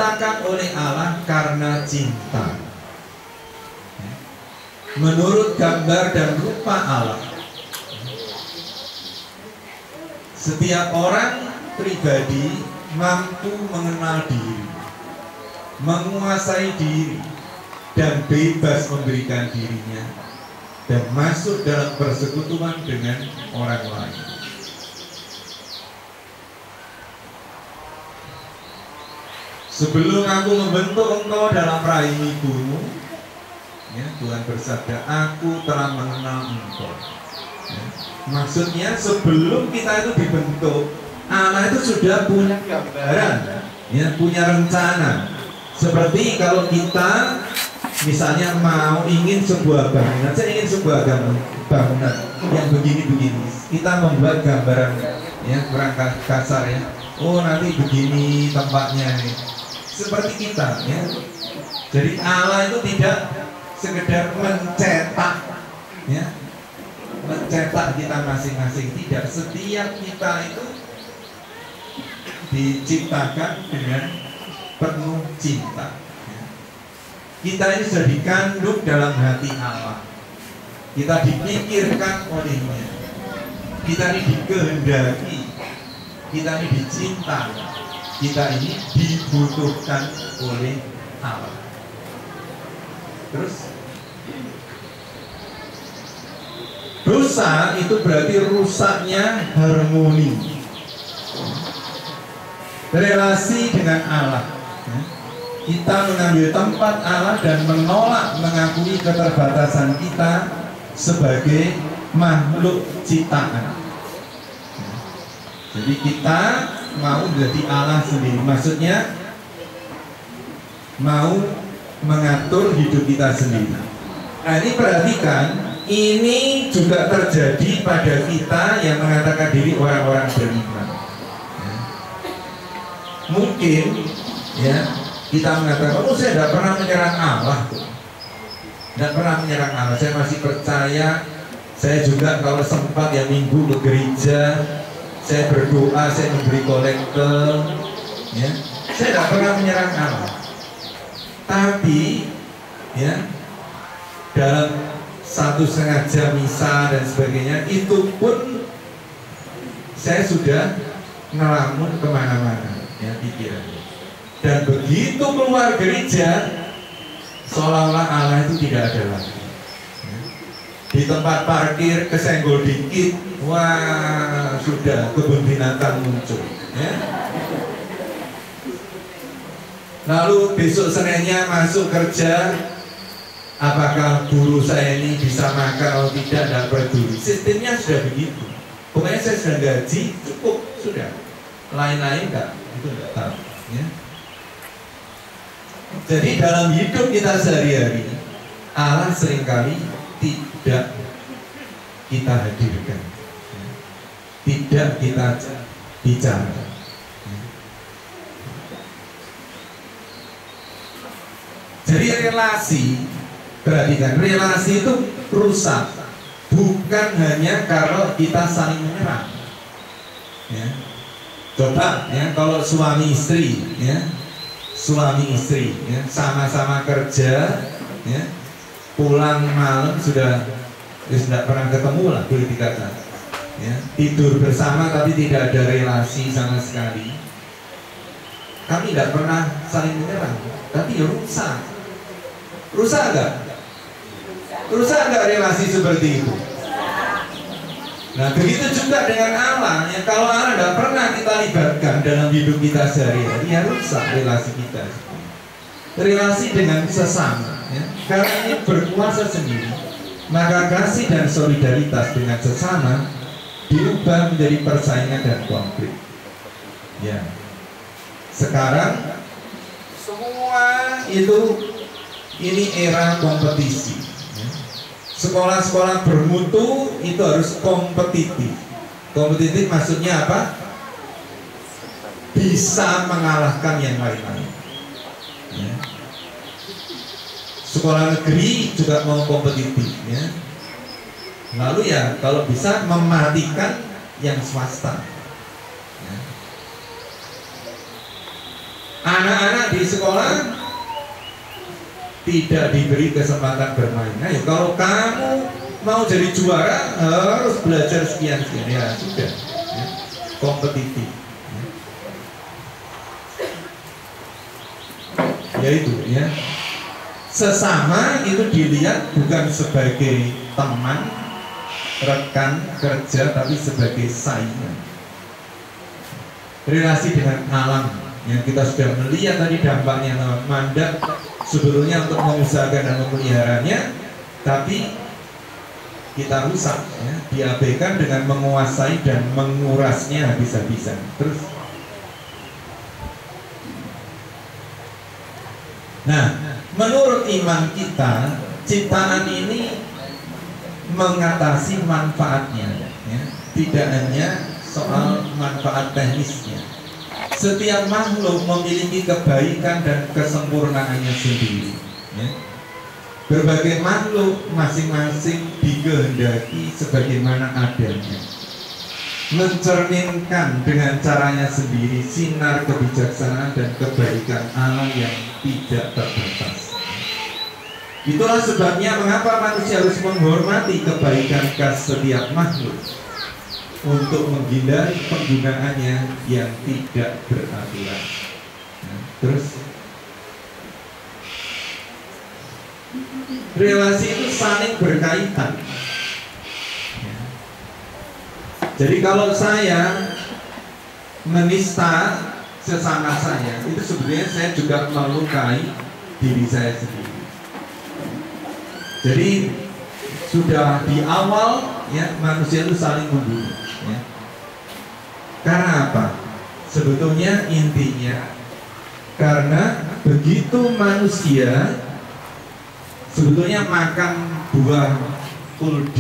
diciptakan oleh Allah karena cinta. Menurut gambar dan rupa Allah. Setiap orang pribadi mampu mengenal diri, menguasai diri, dan bebas memberikan dirinya dan masuk dalam persekutuan dengan orang lain. Sebelum aku membentuk engkau dalam rahim ibumu, ya, Tuhan bersabda, aku telah mengenal engkau. Ya, maksudnya sebelum kita itu dibentuk, Allah itu sudah punya gambaran, ya, punya rencana. Seperti kalau kita misalnya ingin sebuah bangunan, saya ingin sebuah bangunan yang begini-begini, kita membuat gambaran, ya, kurang kasar, ya. Oh, nanti begini tempatnya nih. Seperti kita, ya. Jadi Allah itu tidak sekedar mencetak, ya, mencetak kita masing-masing. Tidak, setiap kita itu diciptakan dengan penuh cinta. Kita ini sudah dikandung dalam hati Allah. Kita dipikirkan olehnya. Kita ini dikehendaki. Kita ini dicintai. Kita ini dibutuhkan oleh Allah. Terus dosa itu berarti rusaknya harmoni relasi dengan Allah. Kita mengambil tempat Allah dan menolak mengakui keterbatasan kita sebagai makhluk ciptaan. Jadi kita mau menjadi Allah sendiri, maksudnya mau mengatur hidup kita sendiri. Nah, ini perhatikan, ini juga terjadi pada kita yang mengatakan diri orang-orang beriman. Mungkin, ya, kita mengatakan, oh, saya tidak pernah menyerang Allah, tidak pernah menyerang Allah. Saya masih percaya. Saya juga kalau sempat ya minggu ke gereja, saya berdoa, saya memberi kolekte, ya. Saya tidak pernah menyerang Allah. Tapi, ya, dalam 1,5 jam misa dan sebagainya, itu pun saya sudah ngelamun kemana-mana, ya, pikirannya. Dan begitu keluar gereja, seolah-olah Allah itu tidak ada lagi. Di tempat parkir kesenggol dikit, wah, sudah kebun binatang muncul, ya. Lalu besok Seninnya masuk kerja, apakah guru saya ini bisa makan atau tidak peduli. Sistemnya sudah begitu. Pokoknya saya sudah gaji, cukup, sudah. Lain-lain enggak, itu enggak tahu, ya. Jadi dalam hidup kita sehari-hari, Allah seringkali tidak kita hadirkan, tidak kita bicara. Jadi relasi, perhatikan, relasi itu rusak bukan hanya kalau kita saling menyerang, ya. Coba, ya, kalau suami istri, ya, suami istri, ya, sama-sama kerja, ya, pulang malam sudah tidak pernah ketemu lah, boleh dikatakan, ya, tidur bersama tapi tidak ada relasi sama sekali. Kami tidak pernah saling menyerang, tapi ya rusak. Rusak enggak? Rusak enggak relasi seperti itu? Nah, begitu juga dengan Allah, ya, kalau Allah tidak pernah kita libatkan dalam hidup kita sehari-hari, ya rusak relasi kita. Relasi dengan sesama, ya, karena ini berkuasa sendiri, maka kasih dan solidaritas dengan sesama diubah menjadi persaingan dan konflik. Ya, sekarang semua itu ini era kompetisi. Sekolah-sekolah bermutu itu harus kompetitif. Kompetitif maksudnya apa? Bisa mengalahkan yang lain-lain. Ya. Sekolah negeri juga mau kompetitif, ya. Lalu ya kalau bisa mematikan yang swasta. Ya. Anak-anak di sekolah tidak diberi kesempatan bermain. Nah, ya, kalau kamu mau jadi juara harus belajar sekian ya sudah ya, kompetitif ya itu ya. Sesama itu dilihat bukan sebagai teman, rekan kerja, tapi sebagai saingan. Relasi dengan alam yang kita sudah melihat tadi dampaknya mandat sebetulnya untuk mengusahakan dan memeliharanya, tapi kita rusak ya, diabaikan dengan menguasai dan mengurasnya habis-habisan. Terus nah, menurut iman kita, ciptaan ini mengatasi manfaatnya ya. Tidak hanya soal manfaat teknisnya. Setiap makhluk memiliki kebaikan dan kesempurnaannya sendiri ya. Berbagai makhluk masing-masing dikehendaki sebagaimana adanya, mencerminkan dengan caranya sendiri sinar kebijaksanaan dan kebaikan alam yang tidak terbatas. Itulah sebabnya mengapa manusia harus menghormati kebaikan khas setiap makhluk untuk menghindari penggunaannya yang tidak beraturan. Nah, terus relasi itu saling berkaitan. Jadi kalau saya menista sesama saya, itu sebenarnya saya juga melukai diri saya sendiri. Jadi sudah di awal ya manusia itu saling membunuh. Ya. Karena apa? Sebetulnya intinya karena begitu manusia sebetulnya makan buah kuldi